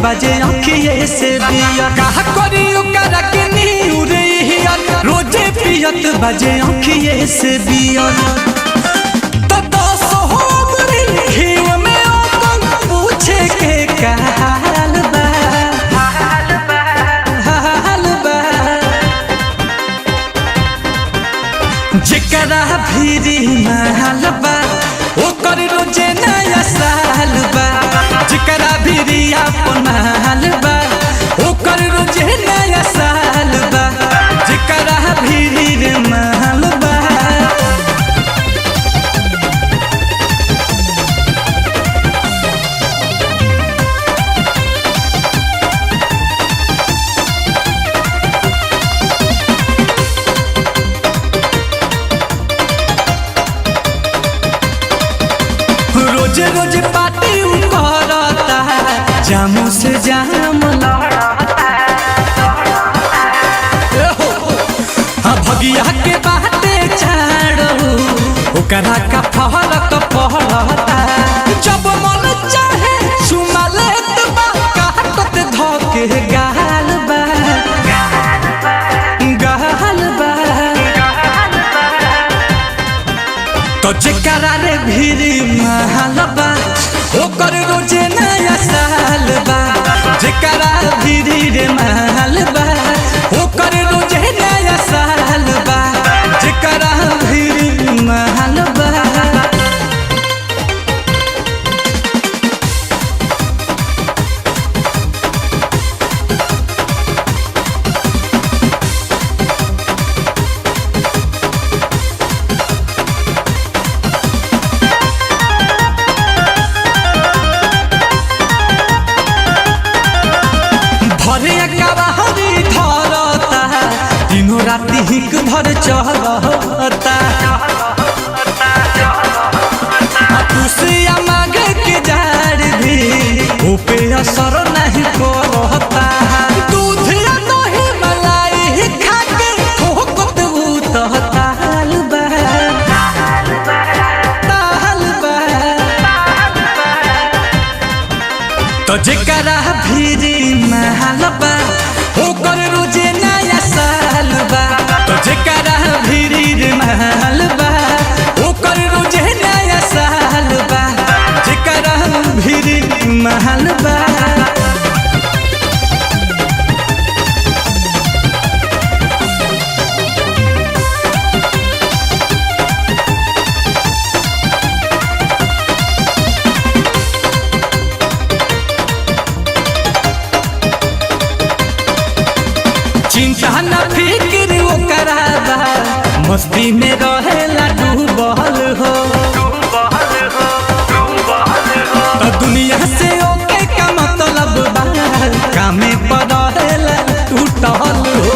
बजे अखिए से बियर कहा करी ओकरा के नीउरे हियर रोजे पियत बजे अखिए से बियर तो 10 हो गरी घीव में ओकन पूछे के का हाल बा जेकरा भीरी महल बा ओकर रोजे नया साल बा जेकरा भीरी अपन महल बा ओकर रोजे नया साल बा जेकरा भीरी रे महल बा रोज रोज पार्टी करता जामू से जाम लड़ता भगिया के बाटे छाड़ो ओकरा का फहरक पहलता जब मन चाहे सुमा लेत बा काटत धके गाल बा गाल बा तो जेकरा रे भीरी महल बा ओकर रोजे नया साल बा जेकरा भीरी रे महल बा ओकर रोजे नया साल बा जेकरा भीरी महल बा भरे कबाहरी धरता दिनों राति हिक भर चलता तुसिया मांगे के जाड़ भी ऊपे असर नहीं करता दूध या दही मलाई खा के ठोकत भूत ताल बा ताल बा तो जेकरा भीरी महल बा ओकर रोजे नया साल बा तो जेकरा भीरी रे महल बा ओकर रोजे नया साल बा जेकरा भीरी महल बा चिंता न फिक्र ओकरा बा मस्ती में रहेला डूबल हो तो दुनिया से ओके का मतलब बा कामे पर रहेला टूटल हो